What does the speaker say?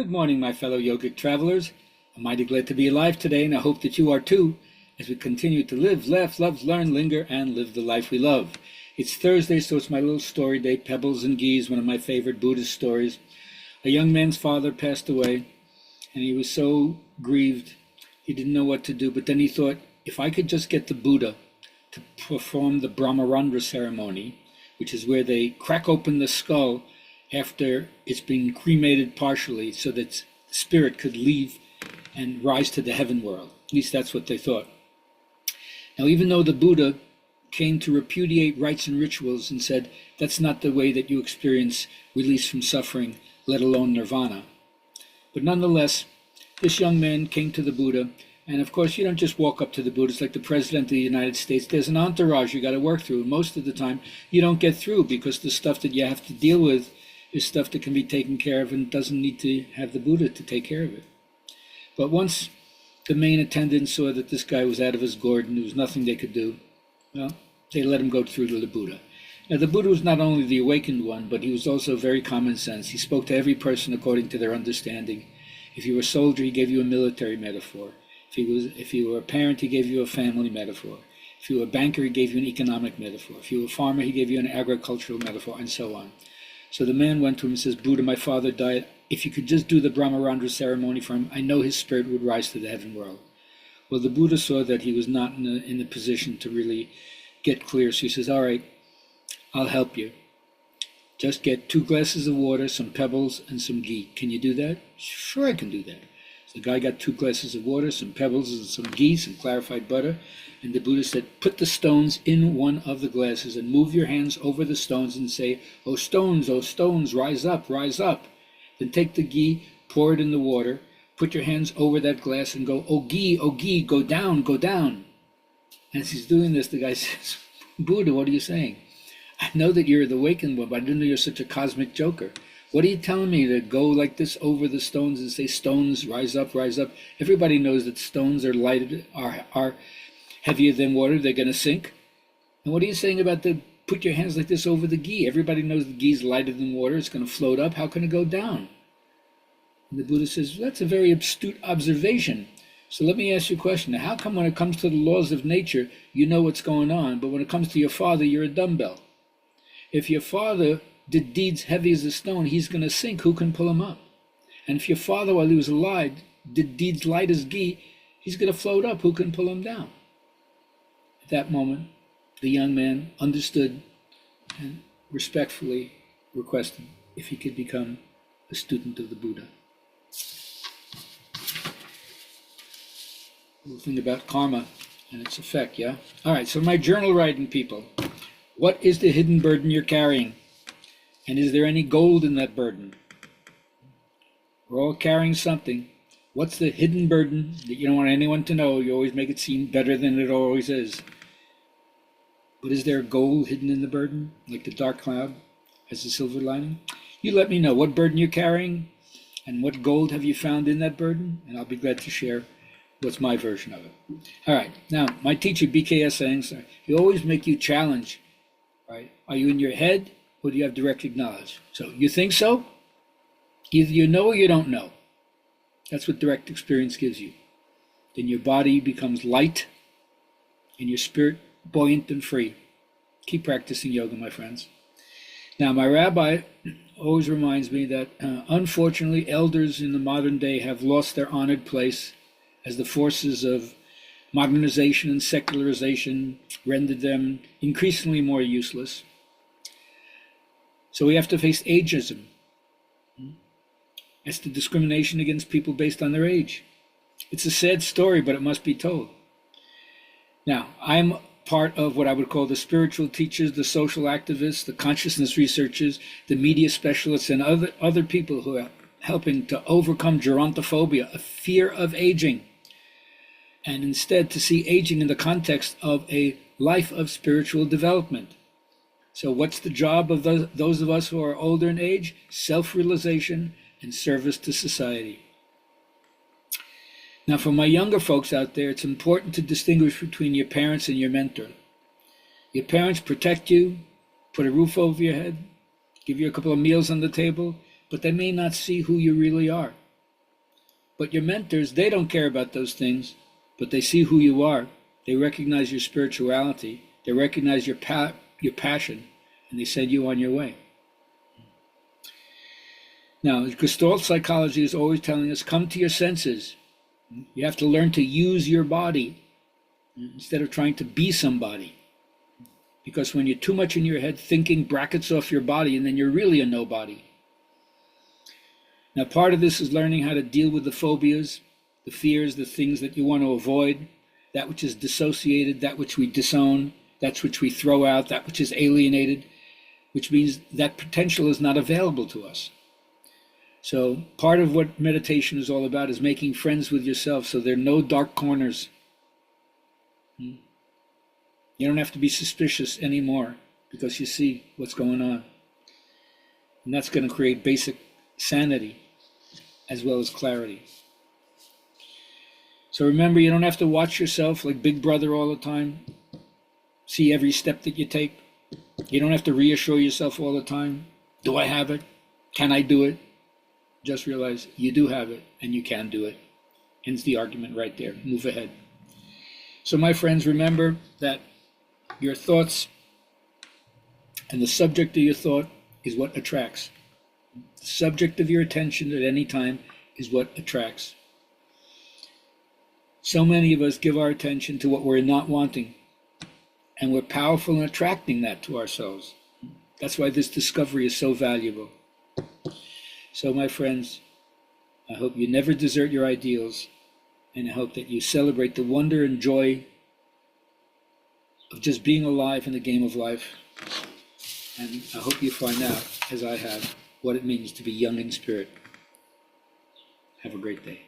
Good morning, my fellow yogic travelers. I'm mighty glad to be alive today, and I hope that you are too, as we continue to live, laugh, love, learn, linger, and live the life we love. It's Thursday, so it's my little story day, Pebbles and Geese, one of my favorite Buddhist stories. A young man's father passed away, and he was so grieved, he didn't know what to do, but then he thought, if I could just get the Buddha to perform the Brahmarandra ceremony, which is where they crack open the skull after it's been cremated partially so that the spirit could leave and rise to the heaven world. At least that's what they thought. Now, even though the Buddha came to repudiate rites and rituals and said, that's not the way that you experience release from suffering, let alone nirvana. But nonetheless, this young man came to the Buddha, and of course, you don't just walk up to the Buddha. It's like the President of the United States. There's an entourage you got to work through. Most of the time, you don't get through because the stuff that you have to deal with is stuff that can be taken care of and doesn't need to have the Buddha to take care of it. But once the main attendant saw that this guy was out of his gourd and there was nothing they could do, well, they let him go through to the Buddha. Now, the Buddha was not only the awakened one, but he was also very common sense. He spoke to every person according to their understanding. If you were a soldier, he gave you a military metaphor. If you were a parent, he gave you a family metaphor. If you were a banker, he gave you an economic metaphor. If you were a farmer, he gave you an agricultural metaphor, and so on. So the man went to him and says, Buddha, my father died. If you could just do the Brahmarandra ceremony for him, I know his spirit would rise to the heaven world. Well, the Buddha saw that he was not in a position to really get clear. So he says, all right, I'll help you. Just get 2 glasses of water, some pebbles, and some ghee. Can you do that? Sure, I can do that. So the guy got 2 glasses of water, some pebbles, and some ghee, some clarified butter. And the Buddha said, put the stones in one of the glasses and move your hands over the stones and say, oh stones, rise up, rise up. Then take the ghee, pour it in the water, put your hands over that glass and go, oh ghee, go down, go down. And as he's doing this, the guy says, Buddha, what are you saying? I know that you're the awakened one, but I didn't know you're such a cosmic joker. What are you telling me, to go like this over the stones and say, stones, rise up, rise up? Everybody knows that stones are lighted, are heavier than water, they're going to sink. And what are you saying about the put your hands like this over the ghee? Everybody knows the ghee is lighter than water, it's going to float up, how can it go down? And the Buddha says, well, that's a very astute observation. So let me ask you a question. Now, how come when it comes to the laws of nature, you know what's going on, but when it comes to your father, you're a dumbbell? If your father did deeds heavy as a stone, he's going to sink, who can pull him up? And if your father, while he was alive, did deeds light as ghee, he's going to float up, who can pull him down? At that moment, the young man understood and respectfully requested if he could become a student of the Buddha. A little thing about karma and its effect, yeah? All right, so my journal writing people, what is the hidden burden you're carrying? And is there any gold in that burden? We're all carrying something. What's the hidden burden that you don't want anyone to know? You always make it seem better than it always is. But is there gold hidden in the burden, like the dark cloud has a silver lining? You let me know what burden you're carrying and what gold have you found in that burden, and I'll be glad to share what's my version of it. All right, now, my teacher, BKS sayings, he always make you challenge, right? Are you in your head, or do you have direct knowledge? So, you think so? Either you know or you don't know. That's what direct experience gives you. Then your body becomes light, and your spirit buoyant and free. Keep practicing yoga, my friends. Now, my rabbi always reminds me that, unfortunately, elders in the modern day have lost their honored place as the forces of modernization and secularization rendered them increasingly more useless. So we have to face ageism. It's the discrimination against people based on their age. It's a sad story, but it must be told. Now, I'm part of what I would call the spiritual teachers, the social activists, the consciousness researchers, the media specialists, and other people who are helping to overcome gerontophobia, a fear of aging, and instead to see aging in the context of a life of spiritual development. So what's the job of those of us who are older in age? Self-realization and service to society. Now, for my younger folks out there, it's important to distinguish between your parents and your mentor. Your parents protect you, put a roof over your head, give you a couple of meals on the table, but they may not see who you really are. But your mentors, they don't care about those things, but they see who you are. They recognize your spirituality. They recognize your passion, and they send you on your way. Now, Gestalt psychology is always telling us, come to your senses. You have to learn to use your body instead of trying to be somebody. Because when you're too much in your head, thinking brackets off your body, and then you're really a nobody. Now, part of this is learning how to deal with the phobias, the fears, the things that you want to avoid, that which is dissociated, that which we disown, that which we throw out, that which is alienated, which means that potential is not available to us. So part of what meditation is all about is making friends with yourself so there are no dark corners. You don't have to be suspicious anymore because you see what's going on. And that's going to create basic sanity as well as clarity. So remember, you don't have to watch yourself like Big Brother all the time. See every step that you take. You don't have to reassure yourself all the time. Do I have it? Can I do it? Just realize you do have it and you can do it. Ends the argument right there. Move ahead. So my friends, remember that your thoughts and the subject of your thought is what attracts. The subject of your attention at any time is what attracts. So many of us give our attention to what we're not wanting, and we're powerful in attracting that to ourselves. That's why this discovery is so valuable. So my friends, I hope you never desert your ideals, and I hope that you celebrate the wonder and joy of just being alive in the game of life. And I hope you find out, as I have, what it means to be young in spirit. Have a great day.